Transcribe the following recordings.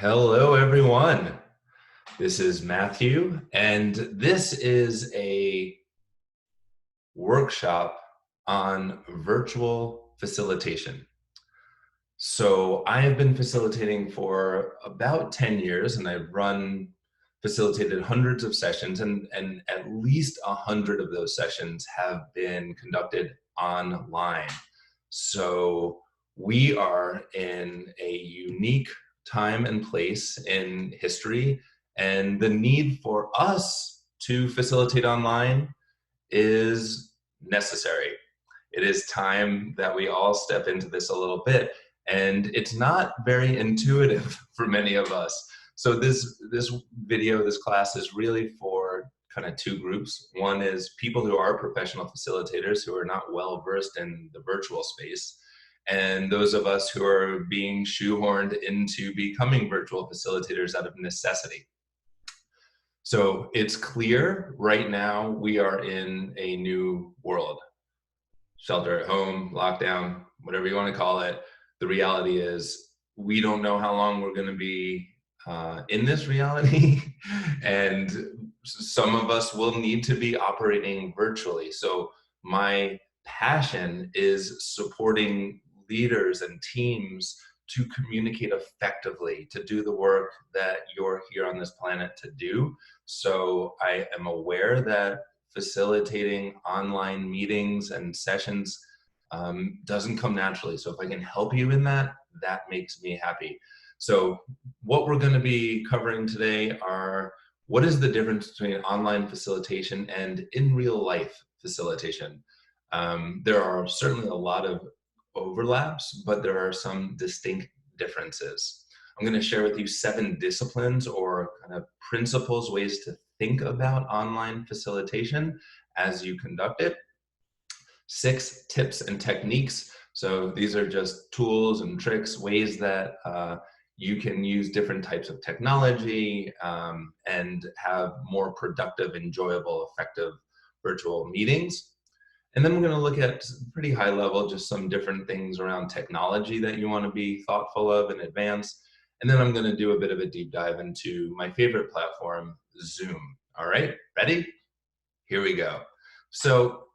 Hello, everyone. This is Matthew, and this is a workshop on virtual facilitation. So I have been facilitating for about 10 years, and I've facilitated hundreds of sessions, and at least 100 of those sessions have been conducted online. So we are in a unique time and place in history, and the need for us to facilitate online is necessary. It is time that we all step into this a little bit, and it's not very intuitive for many of us. So this video, this class is really for kind of two groups. One is people who are professional facilitators who are not well versed in the virtual space, and those of us who are being shoehorned into becoming virtual facilitators out of necessity. So it's clear right now we are in a new world. Shelter at home, lockdown, whatever you want to call it. The reality is we don't know how long we're going to be in this reality, and some of us will need to be operating virtually. So my passion is supporting leaders and teams to communicate effectively, to do the work that you're here on this planet to do. So I am aware that facilitating online meetings and sessions doesn't come naturally. So if I can help you in that, that makes me happy. So what we're going to be covering today are what is the difference between online facilitation and in real life facilitation. There are certainly a lot of overlaps, but there are some distinct differences. I'm going to share with you 7 disciplines or kind of principles, ways to think about online facilitation as you conduct it. 6 tips and techniques. So these are just tools and tricks, ways that you can use different types of technology and have more productive, enjoyable, effective virtual meetings. And then we're going to look at pretty high level, just some different things around technology that you want to be thoughtful of in advance. And then I'm going to do a bit of a deep dive into my favorite platform, Zoom. All right, ready? Here we go. So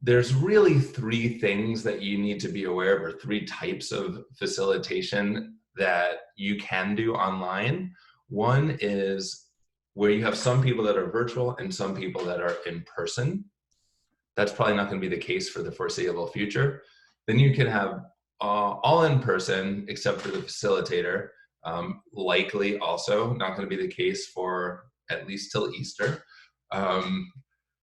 there's really 3 things that you need to be aware of, or 3 types of facilitation that you can do online. One is where you have some people that are virtual and some people that are in person. That's probably not going to be the case for the foreseeable future. Then you can have all in person except for the facilitator. Likely also not going to be the case for at least till Easter.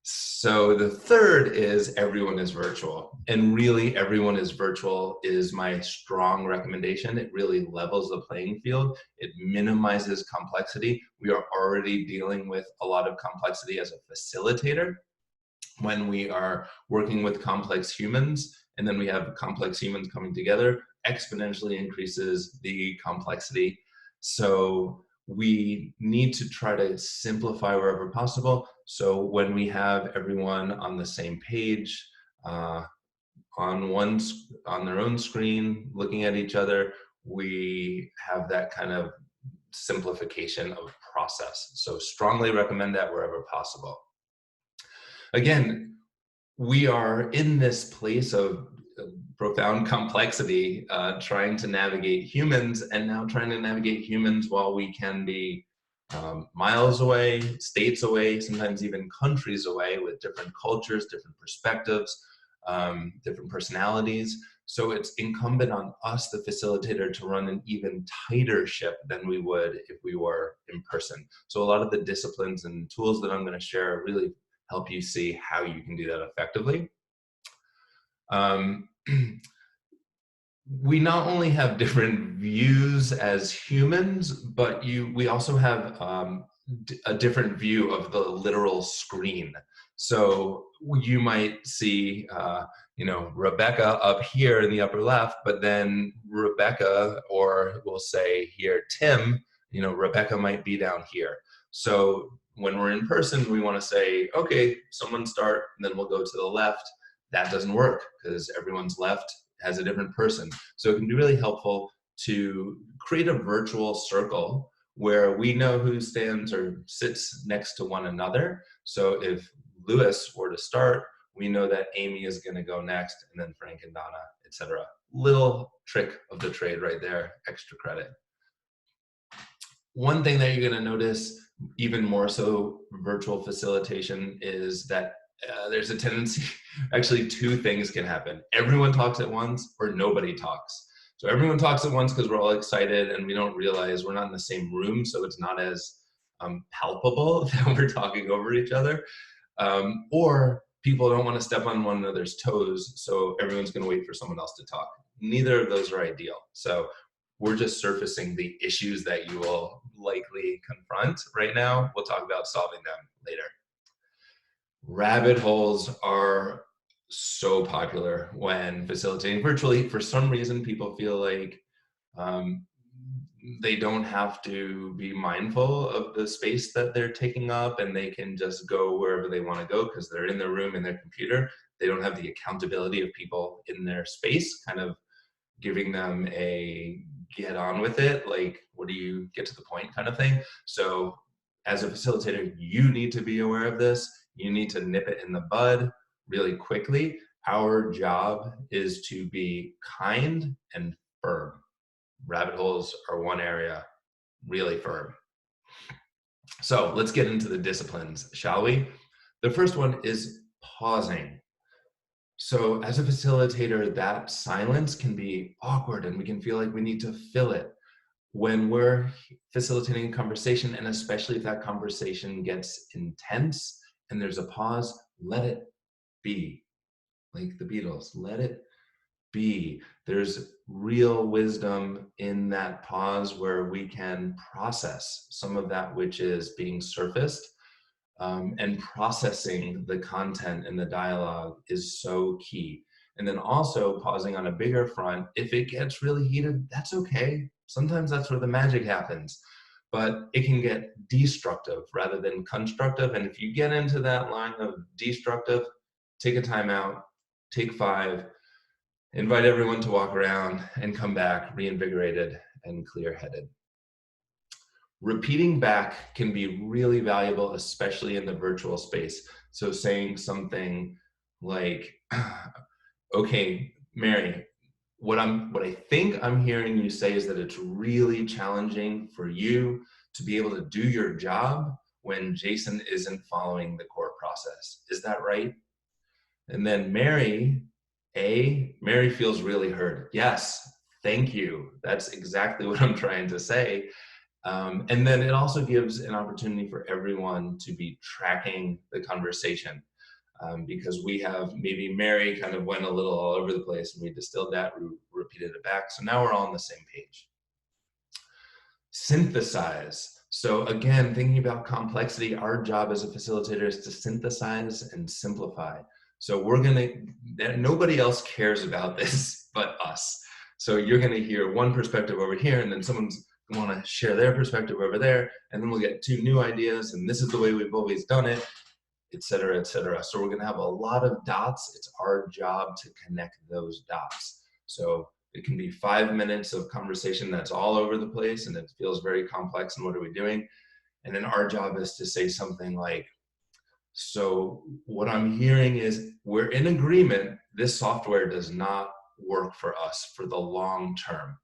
So the third is everyone is virtual, and really everyone is virtual is my strong recommendation. It really levels the playing field. It minimizes complexity. We are already dealing with a lot of complexity as a facilitator when we are working with complex humans, and then we have complex humans coming together, exponentially increases the complexity. So we need to try to simplify wherever possible. So when we have everyone on the same page, on their own screen, looking at each other, we have that kind of simplification of process. So strongly recommend that wherever possible. Again, we are in this place of profound complexity, trying to navigate humans, and now trying to navigate humans while we can be miles away, states away, sometimes even countries away, with different cultures, different perspectives, different personalities. So it's incumbent on us, the facilitator, to run an even tighter ship than we would if we were in person. So a lot of the disciplines and tools that I'm going to share really help you see how you can do that effectively. We not only have different views as humans, but we also have a different view of the literal screen. So you might see, Rebecca up here in the upper left, but then Rebecca, or we'll say here, Tim, Rebecca might be down here. So when we're in person, we want to say, okay, someone start, and then we'll go to the left. That doesn't work because everyone's left has a different person. So it can be really helpful to create a virtual circle where we know who stands or sits next to one another. So if Lewis were to start, we know that Amy is going to go next, and then Frank and Donna, etc. Little trick of the trade right there, extra credit. One thing that you're going to notice, even more so virtual facilitation, is that there's a tendency, actually two things can happen. Everyone talks at once or nobody talks. So everyone talks at once because we're all excited and we don't realize we're not in the same room, so it's not as palpable that we're talking over each other. Or people don't want to step on one another's toes, so everyone's going to wait for someone else to talk. Neither of those are ideal. So we're just surfacing the issues that you will likely confront right now. We'll talk about solving them later. Rabbit holes are so popular when facilitating virtually. For some reason, people feel like they don't have to be mindful of the space that they're taking up, and they can just go wherever they want to go because they're in their room, in their computer. They don't have the accountability of people in their space, kind of giving them a get on with it, like, what do you get to the point kind of thing. So as a facilitator, you need to be aware of this. You need to nip it in the bud really quickly. Our job is to be kind and firm. Rabbit holes are one area, really firm. So let's get into the disciplines, shall we? The first one is pausing. So as a facilitator, that silence can be awkward and we can feel like we need to fill it. When we're facilitating a conversation, and especially if that conversation gets intense and there's a pause, let it be. Like the Beatles, let it be. There's real wisdom in that pause where we can process some of that which is being surfaced. And processing the content and the dialogue is so key. And then also pausing on a bigger front, if it gets really heated, that's okay. Sometimes that's where the magic happens, but it can get destructive rather than constructive. And if you get into that line of destructive, take a timeout, take 5, invite everyone to walk around and come back reinvigorated and clear-headed. Repeating back can be really valuable, especially in the virtual space. So saying something like, okay, Mary, what I think I'm hearing you say is that it's really challenging for you to be able to do your job when Jason isn't following the core process. Is that right? And then Mary feels really heard. Yes, thank you. That's exactly what I'm trying to say. And then it also gives an opportunity for everyone to be tracking the conversation, because we have maybe Mary kind of went a little all over the place and we distilled that, repeated it back. So now we're all on the same page. Synthesize. So again, thinking about complexity, our job as a facilitator is to synthesize and simplify. So nobody else cares about this but us. So you're gonna hear one perspective over here, and then someone's want to share their perspective over there, and then we'll get 2 new ideas, and this is the way we've always done it, etc., etc. So we're going to have a lot of dots. It's our job to connect those dots. So it can be 5 minutes of conversation that's all over the place and it feels very complex, and what are we doing? And then our job is to say something like, so what I'm hearing is we're in agreement, this software does not work for us for the long term.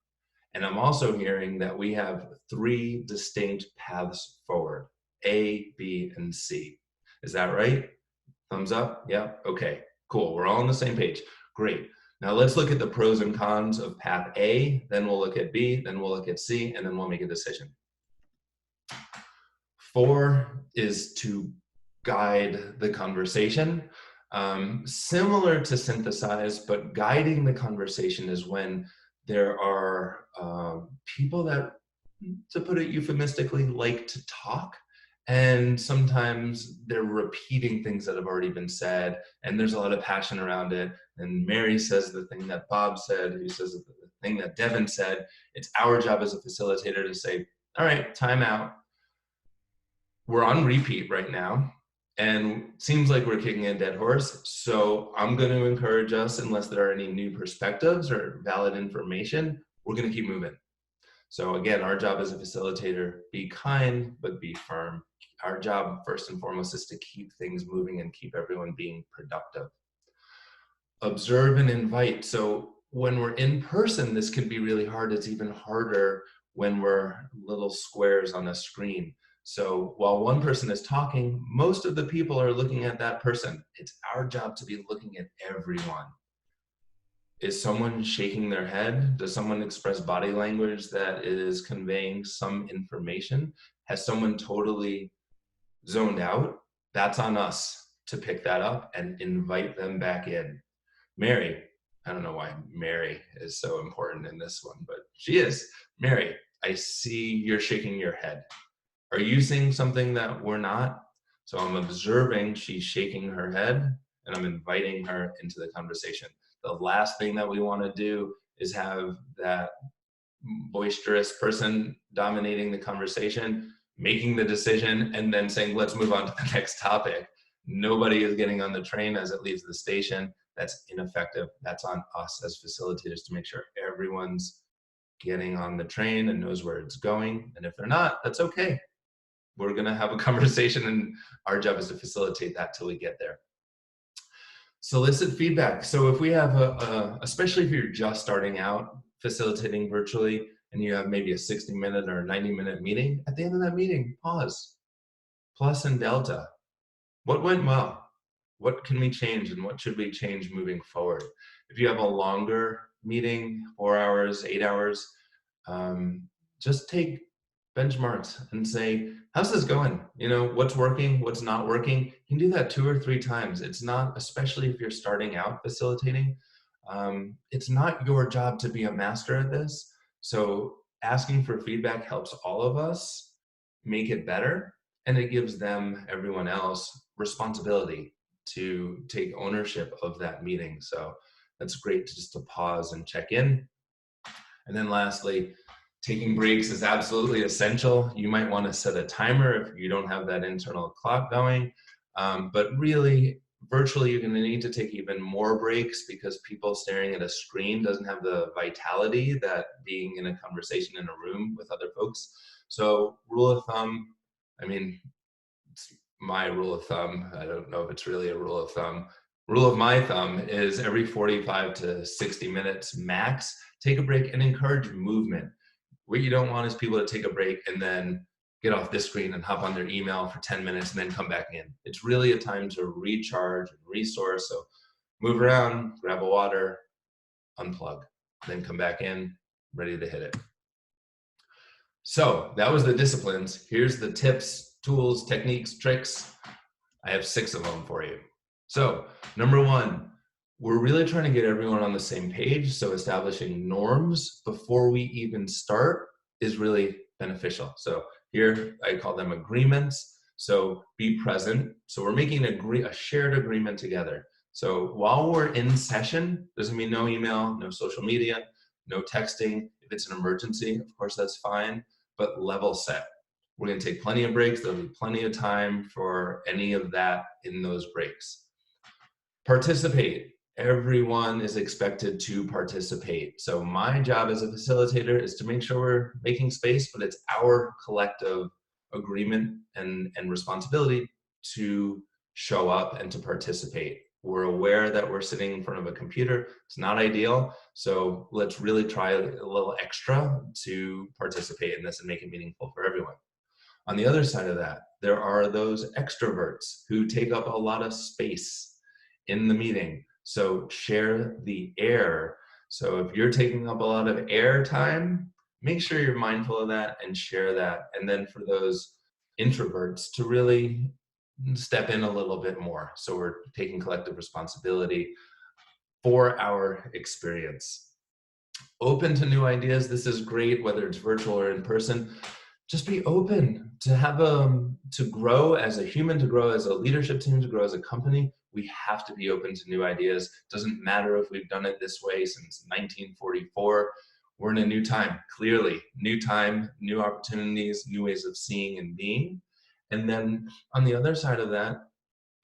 And I'm also hearing that we have 3 distinct paths forward, A, B, and C. Is that right? Thumbs up? Yeah, okay, cool. We're all on the same page. Great. Now let's look at the pros and cons of path A, then we'll look at B, then we'll look at C, and then we'll make a decision. 4 is to guide the conversation. Similar to synthesize, but guiding the conversation is when there are people that, to put it euphemistically, like to talk, and sometimes they're repeating things that have already been said, and there's a lot of passion around it, and Mary says the thing that Bob said, who says the thing that Devin said. It's our job as a facilitator to say, all right, time out. We're on repeat right now, and seems like we're kicking a dead horse. So I'm going to encourage us, unless there are any new perspectives or valid information, we're going to keep moving. So again, our job as a facilitator, be kind, but be firm. Our job, first and foremost, is to keep things moving and keep everyone being productive. Observe and invite. So when we're in person, this can be really hard. It's even harder when we're little squares on a screen. So while one person is talking, most of the people are looking at that person. It's our job to be looking at everyone. Is someone shaking their head? Does someone express body language that is conveying some information? Has someone totally zoned out? That's on us to pick that up and invite them back in. Mary, I don't know why Mary is so important in this one, but she is. Mary, I see you're shaking your head. Are you saying something that we're not? So I'm observing she's shaking her head and I'm inviting her into the conversation. The last thing that we want to do is have that boisterous person dominating the conversation, making the decision, and then saying, let's move on to the next topic. Nobody is getting on the train as it leaves the station. That's ineffective. That's on us as facilitators to make sure everyone's getting on the train and knows where it's going. And if they're not, that's okay. We're going to have a conversation, and our job is to facilitate that till we get there. Solicit feedback. So if we have especially if you're just starting out facilitating virtually and you have maybe a 60-minute or a 90-minute meeting, at the end of that meeting, pause. Plus and delta. What went well? What can we change and what should we change moving forward? If you have a longer meeting, 4 hours, 8 hours, just take benchmarks and say, how's this going? You know, what's working, what's not working? You can do that 2 or 3 times. It's not, especially if you're starting out facilitating, it's not your job to be a master at this. So asking for feedback helps all of us make it better, and it gives them, everyone else, responsibility to take ownership of that meeting. So that's great just to pause and check in. And then lastly, taking breaks is absolutely essential. You might want to set a timer if you don't have that internal clock going. But really, virtually, you're going to need to take even more breaks because people staring at a screen doesn't have the vitality that being in a conversation in a room with other folks. So rule of thumb, I mean, it's my rule of thumb. I don't know if it's really a rule of thumb. Rule of my thumb is every 45 to 60 minutes max, take a break and encourage movement. What you don't want is people to take a break and then get off this screen and hop on their email for 10 minutes and then come back in. It's really a time to recharge and resource. So move around, grab a water, unplug, then come back in, ready to hit it. So that was the disciplines. Here's the tips, tools, techniques, tricks. I have 6 of them for you. So number 1, we're really trying to get everyone on the same page. So establishing norms before we even start is really beneficial. So here I call them agreements. So be present. So we're making a shared agreement together. So while we're in session, there's gonna be no email, no social media, no texting. If it's an emergency, of course, that's fine, but level set. We're gonna take plenty of breaks. There'll be plenty of time for any of that in those breaks. Participate. Everyone is expected to participate. So my job as a facilitator is to make sure we're making space, but it's our collective agreement and responsibility to show up and to participate. We're aware that we're sitting in front of a computer. It's not ideal. So let's really try a little extra to participate in this and make it meaningful for everyone. On the other side of that, there are those extroverts who take up a lot of space in the meeting. So share the air. So if you're taking up a lot of air time, make sure you're mindful of that and share that. And then for those introverts to really step in a little bit more. So we're taking collective responsibility for our experience. Open to new ideas. This is great, whether it's virtual or in person. Just be open to have to grow as a human, to grow as a leadership team, to grow as a company. We have to be open to new ideas. Doesn't matter if we've done it this way since 1944. We're in a new time, clearly. New time, new opportunities, new ways of seeing and being. And then on the other side of that,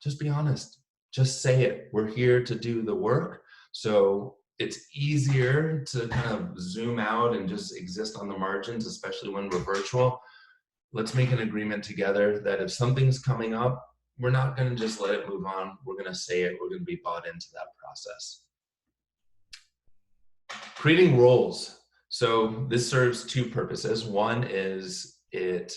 just be honest. Just say it. We're here to do the work. So it's easier to kind of zoom out and just exist on the margins, especially when we're virtual. Let's make an agreement together that if something's coming up, we're not going to just let it move on. We're going to say it. We're going to be bought into that process. Creating roles. So this serves two purposes. One is it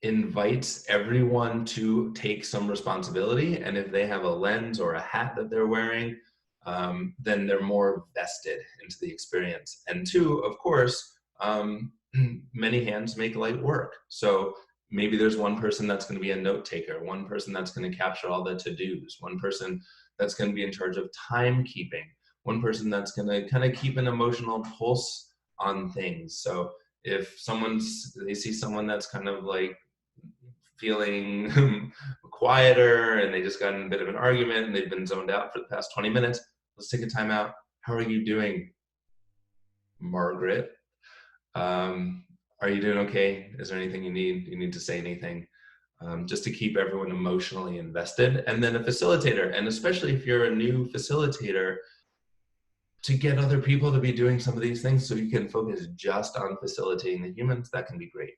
invites everyone to take some responsibility, and if they have a lens or a hat that they're wearing, then they're more vested into the experience. And two, of course, many hands make light work. So maybe there's one person that's going to be a note taker, one person that's going to capture all the to-dos, one person that's going to be in charge of timekeeping, one person that's going to kind of keep an emotional pulse on things. So if they see someone that's kind of like feeling quieter and they just got in a bit of an argument and they've been zoned out for the past 20 minutes, let's take a time out. How are you doing, Margaret? Are you doing okay? Is there anything you need? Do you need to say anything? Just to keep everyone emotionally invested. And then a facilitator, and especially if you're a new facilitator, to get other people to be doing some of these things so you can focus just on facilitating the humans, that can be great.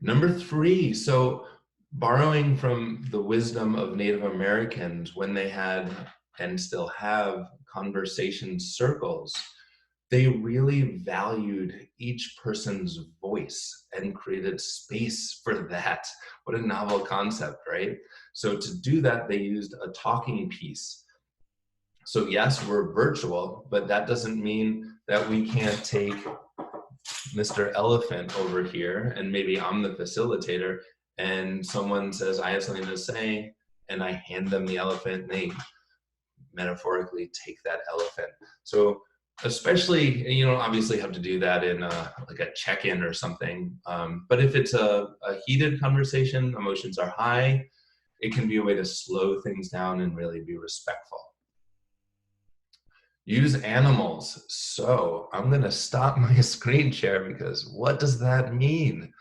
Number 3, so borrowing from the wisdom of Native Americans when they had and still have conversation circles, they really valued each person's voice and created space for that. What a novel concept, right? So to do that, they used a talking piece. So yes, we're virtual, but that doesn't mean that we can't take Mr. Elephant over here, and maybe I'm the facilitator, and someone says, I have something to say, and I hand them the elephant, and they metaphorically take that elephant. So especially, you don't obviously have to do that in like a check-in or something, but if it's a heated conversation, emotions are high, it can be a way to slow things down and really be respectful. Use animals. So I'm going to stop my screen share because what does that mean?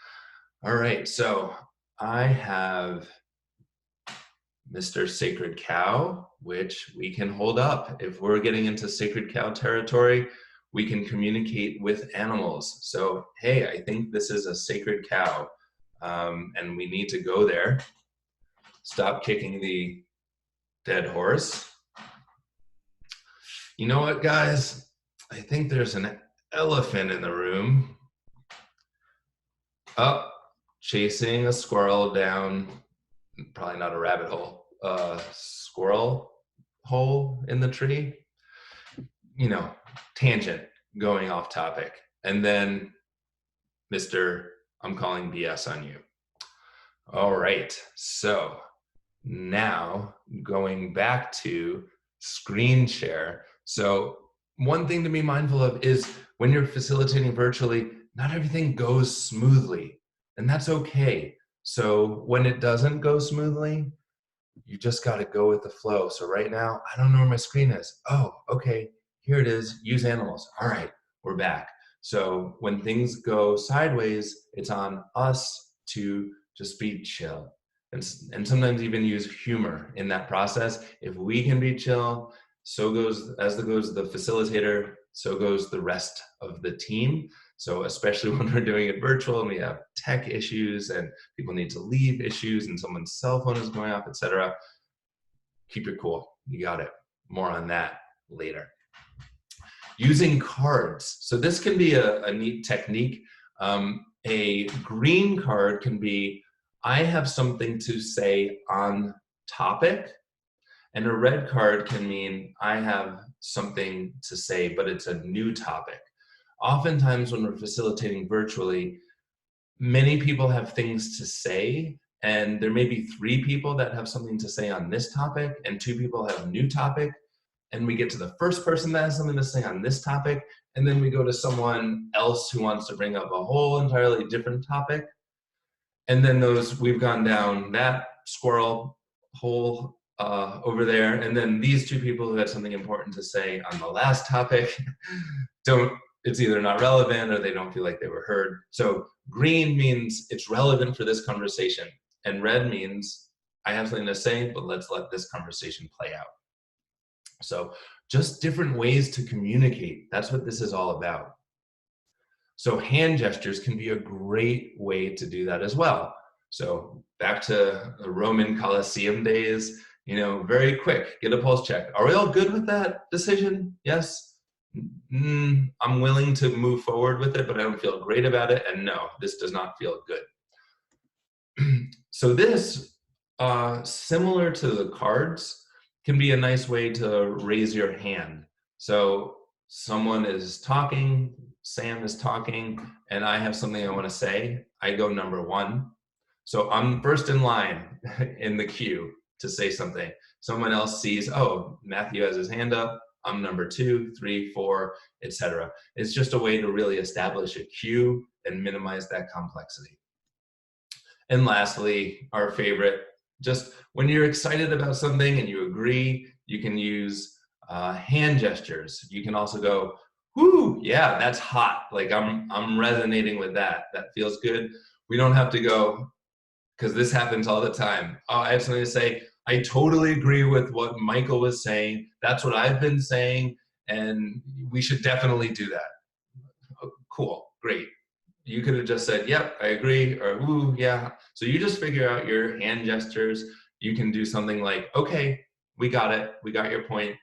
All right, so I have Mr. Sacred Cow, which we can hold up. If we're getting into sacred cow territory, we can communicate with animals. So, hey, I think this is a sacred cow, and we need to go there. Stop kicking the dead horse. You know what, guys? I think there's an elephant in the room. Oh, chasing a squirrel down, probably not a rabbit hole, squirrel hole in the tree. You know, tangent, going off topic. And then, Mr. I'm calling BS on you. All right, so now going back to screen share. So one thing to be mindful of is when you're facilitating virtually, not everything goes smoothly, and that's okay. So when it doesn't go smoothly, you just got to go with the flow. So right now, I don't know where my screen is. Oh, okay, here it is. Use animals. All right, we're back. So when things go sideways, it's on us to just be chill. And sometimes even use humor in that process. If we can be chill, so goes the facilitator, so goes the rest of the team. So especially when we're doing it virtual and we have tech issues and people need to leave issues and someone's cell phone is going off, etc. Keep it cool. You got it. More on that later. Using cards. So this can be a neat technique. A green card can be, I have something to say on topic, and a red card can mean I have something to say, but it's a new topic. Oftentimes when we're facilitating virtually, many people have things to say, and there may be 3 people that have something to say on this topic, and 2 people have a new topic, and we get to the first person that has something to say on this topic, and then we go to someone else who wants to bring up a whole entirely different topic. And then we've gone down that squirrel hole over there, and then these 2 people who had something important to say on the last topic it's either not relevant or they don't feel like they were heard. So green means it's relevant for this conversation, and red means I have something to say, but let's let this conversation play out. So Just different ways to communicate. That's what this is all about. So hand gestures can be a great way to do that as well. So back to the Roman Colosseum days, very quick, get a pulse check. Are we all good with that decision? Yes. I'm willing to move forward with it, but I don't feel great about it. And no, this does not feel good. So this, similar to the cards, can be a nice way to raise your hand. So someone is talking, Sam is talking, and I have something I want to say. I go number one. So I'm first in line in the queue to say something. Someone else sees, oh, Matthew has his hand up. I'm number 2, 3, 4, etc. It's just a way to really establish a queue and minimize that complexity. And lastly, our favorite, just when you're excited about something and you agree, you can use hand gestures. You can also go, whoo, yeah, that's hot. Like I'm resonating with that. That feels good. We don't have to go, because this happens all the time. Oh, I have something to say. I totally agree with what Michael was saying. That's what I've been saying, and we should definitely do that. Oh, cool, great. You could have just said, yep, I agree, or ooh, yeah. So you just figure out your hand gestures. You can do something like, okay, we got it, we got your point.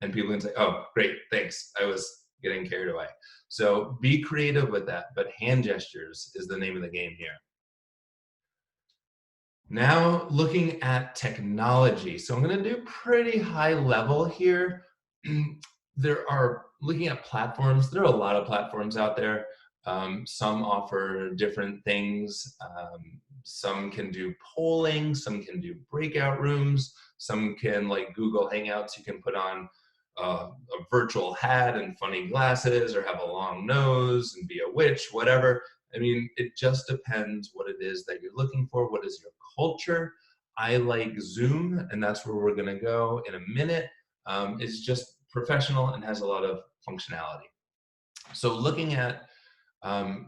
And people can say, oh, great, thanks. I was getting carried away. So be creative with that, but hand gestures is the name of the game here. Now looking at technology. So I'm gonna do pretty high level here. Looking at platforms, there are a lot of platforms out there. Some offer different things. Some can do polling, some can do breakout rooms, some can, like Google Hangouts, you can put on a virtual hat and funny glasses, or have a long nose and be a witch, whatever. I mean, it just depends what it is that you're looking for. What is your culture? I like Zoom, and that's where we're gonna go in a minute. It's just professional and has a lot of functionality. So looking at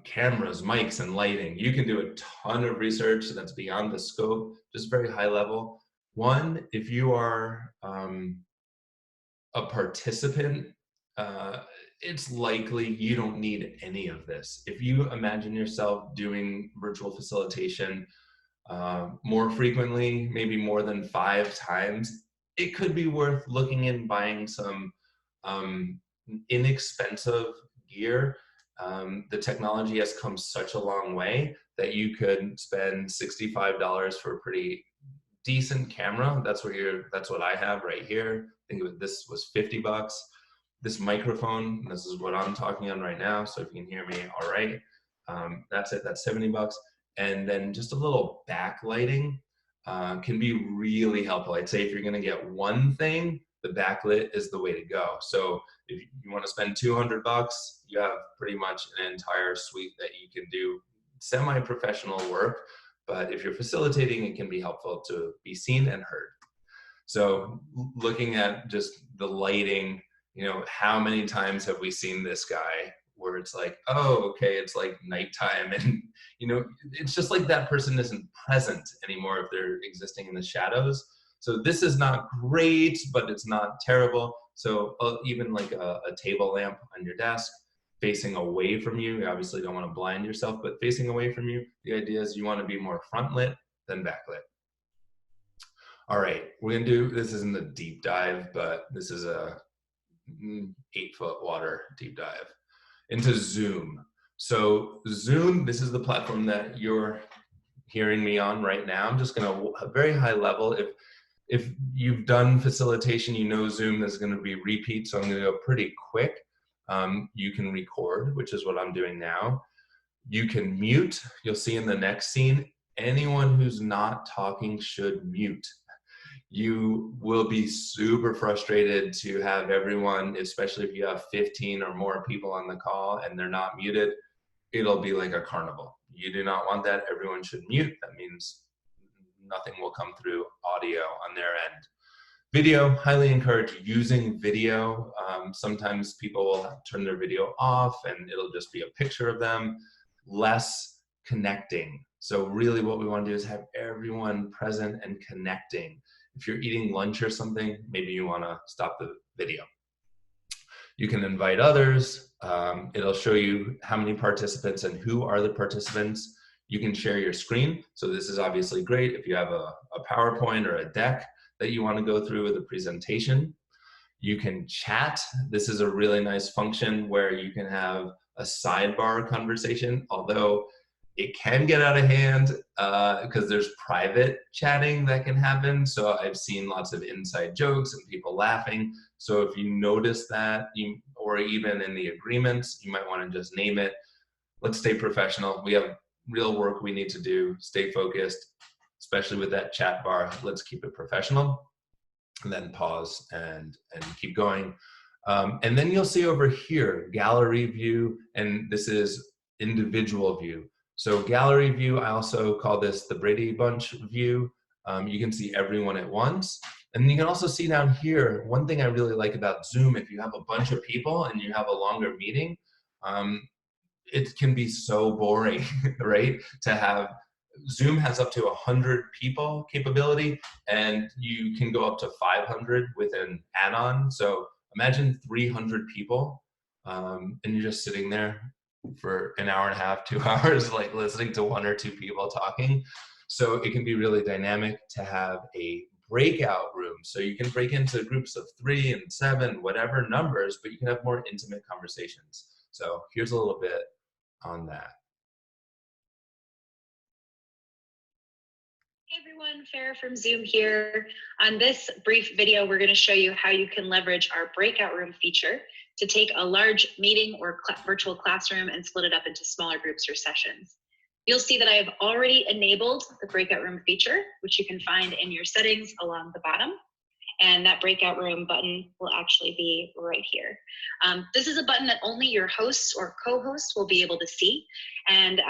cameras, mics, and lighting, you can do a ton of research that's beyond the scope, just very high level. One, if you are a participant, it's likely you don't need any of this. If you imagine yourself doing virtual facilitation more frequently, maybe more than 5 times, it could be worth looking in buying some inexpensive gear. The technology has come such a long way that you could spend $65 for a pretty decent camera. That's what I have right here. I think this was 50 bucks. This microphone, this is what I'm talking on right now, so if you can hear me all right, that's it, that's 70 bucks. And then just a little backlighting can be really helpful. I'd say if you're gonna get one thing, the backlit is the way to go. So if you wanna spend 200 bucks, you have pretty much an entire suite that you can do semi-professional work. But if you're facilitating, it can be helpful to be seen and heard. So looking at just the lighting, how many times have we seen this guy where it's like, oh, okay, it's like nighttime, and it's just like that person isn't present anymore if they're existing in the shadows. So this is not great, but it's not terrible. So even like a table lamp on your desk facing away from you, you obviously don't want to blind yourself, but facing away from you, the idea is you want to be more front lit than backlit. All right, we're gonna do, this isn't a deep dive, but this is a 8-foot water deep dive into Zoom. So Zoom, this is the platform that you're hearing me on right now. I'm just gonna, very high level, if you've done facilitation, Zoom, this is gonna be repeat, so I'm gonna go pretty quick. You can record, which is what I'm doing now. You can mute. You'll see in the next scene, anyone who's not talking should mute. You will be super frustrated to have everyone, especially if you have 15 or more people on the call and they're not muted, it'll be like a carnival. You do not want that. Everyone should mute. That means nothing will come through audio on their end. Video, highly encourage using video. Sometimes people will turn their video off and it'll just be a picture of them. Less connecting. So really what we want to do is have everyone present and connecting. If you're eating lunch or something, maybe you want to stop the video. You can invite others. It'll show you how many participants and who are the participants. You can share your screen. So this is obviously great if you have a PowerPoint or a deck that you want to go through with a presentation. You can chat. This is a really nice function where you can have a sidebar conversation, although it can get out of hand because there's private chatting that can happen. So I've seen lots of inside jokes and people laughing. So if you notice that, or even in the agreements, you might want to just name it. Let's stay professional. We have real work we need to do. Stay focused, especially with that chat bar. Let's keep it professional. And then pause and keep going. And then you'll see over here, gallery view, and this is individual view. So gallery view, I also call this the Brady Bunch view. You can see everyone at once. And you can also see down here, one thing I really like about Zoom, if you have a bunch of people and you have a longer meeting, it can be so boring, right? To have, Zoom has up to 100 people capability, and you can go up to 500 with an add-on. So imagine 300 people, and you're just sitting there for an hour and a half, 2 hours, like listening to 1 or 2 people talking. So it can be really dynamic to have a breakout room. So you can break into groups of 3 and 7, whatever numbers, but you can have more intimate conversations. So here's a little bit on that. Hey everyone, Farah from Zoom here. On this brief video, we're going to show you how you can leverage our breakout room feature to take a large meeting or virtual classroom and split it up into smaller groups or sessions. You'll see that I have already enabled the breakout room feature, which you can find in your settings along the bottom. And that breakout room button will actually be right here. This is a button that only your hosts or co-hosts will be able to see. And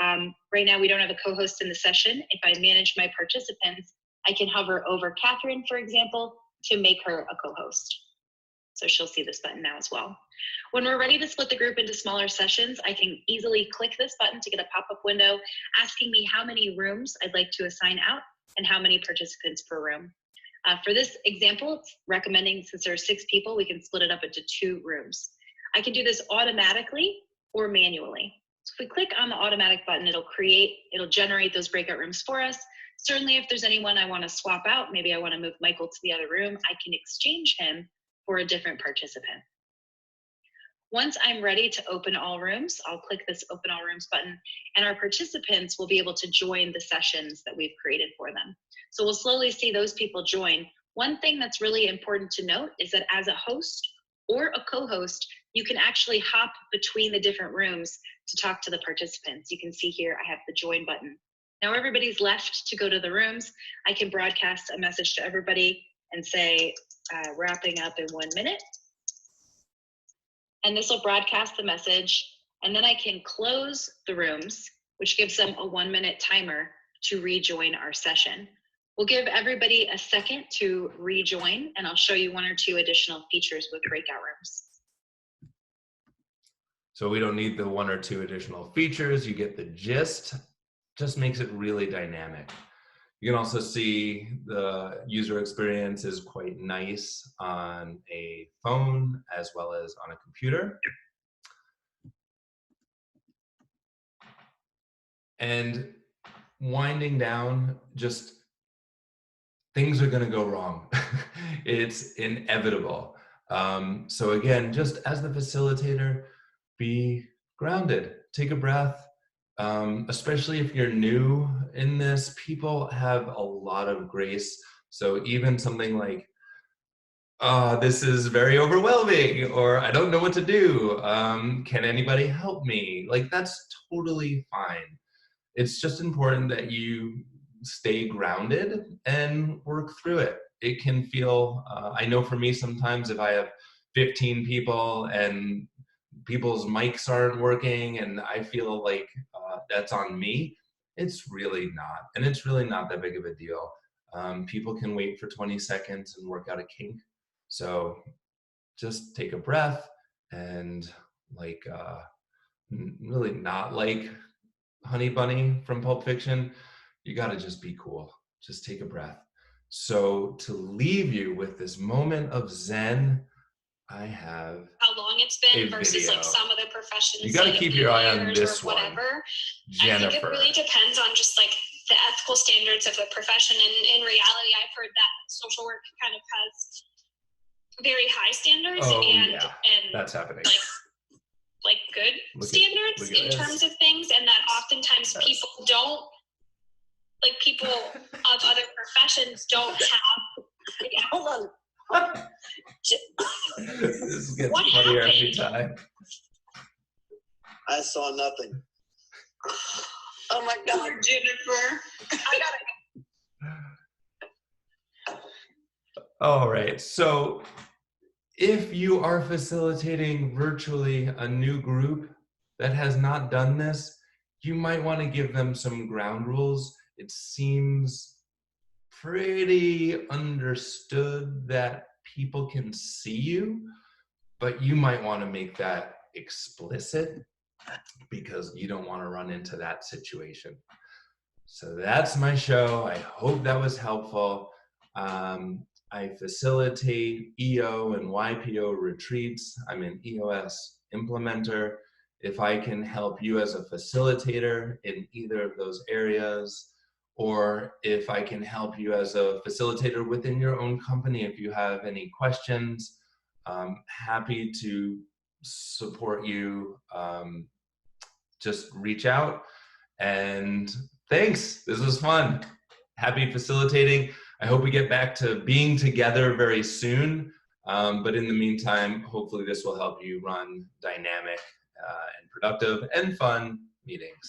right now we don't have a co-host in the session. If I manage my participants, I can hover over Catherine, for example, to make her a co-host. So she'll see this button now as well. When we're ready to split the group into smaller sessions, I can easily click this button to get a pop-up window asking me how many rooms I'd like to assign out and how many participants per room. For this example, it's recommending, since there are 6 people, we can split it up into 2 rooms. I can do this automatically or manually. So if we click on the automatic button, it'll generate those breakout rooms for us. Certainly if there's anyone I want to swap out, maybe I want to move Michael to the other room, I can exchange him for a different participant. Once I'm ready to open all rooms, I'll click this open all rooms button, and our participants will be able to join the sessions that we've created for them. So we'll slowly see those people join. One thing that's really important to note is that as a host or a co-host, you can actually hop between the different rooms to talk to the participants. You can see here I have the join button. Now everybody's left to go to the rooms. I can broadcast a message to everybody and say, wrapping up in 1 minute. And this will broadcast the message. And then I can close the rooms, which gives them a 1-minute timer to rejoin our session. We'll give everybody a second to rejoin, and I'll show you 1 or 2 additional features with breakout rooms. So we don't need the 1 or 2 additional features. You get the gist. Just makes it really dynamic. You can also see the user experience is quite nice on a phone as well as on a computer. And winding down, just things are going to go wrong. It's inevitable. So again, just as the facilitator, be grounded, take a breath. Especially if you're new in this, people have a lot of grace. So even something like, this is very overwhelming, or I don't know what to do. Can anybody help me? Like, that's totally fine. It's just important that you stay grounded and work through it. It can feel, I know for me sometimes if I have 15 people and people's mics aren't working and I feel like that's on me, it's really not. And it's really not that big of a deal. People can wait for 20 seconds and work out a kink. So just take a breath and really not like Honey Bunny from Pulp Fiction, you gotta just be cool. Just take a breath. So to leave you with this moment of Zen, I have how long it's been a versus video. like some other professions. You got to like keep your eye on years this or whatever. one, Jennifer. I think it really depends on just like the ethical standards of the profession. And in reality, I've heard that social work kind of has very high standards and that's happening. Like good standards in terms of things, and that oftentimes people don't, like people of other professions don't have. Hold on. This gets What funnier happened? every time. I saw nothing. Oh my God, Jennifer! I got it. All right, so if you are facilitating virtually a new group that has not done this, you might want to give them some ground rules. It seems pretty understood that people can see you, but you might want to make that explicit because you don't want to run into that situation. So that's my show. I hope that was helpful. I facilitate EO and YPO retreats. I'm an EOS implementer. If I can help you as a facilitator in either of those areas, or if I can help you as a facilitator within your own company, if you have any questions, I'm happy to support you. Just reach out, and thanks. This was fun. Happy facilitating. I hope we get back to being together very soon. But in the meantime, hopefully this will help you run dynamic and productive and fun meetings.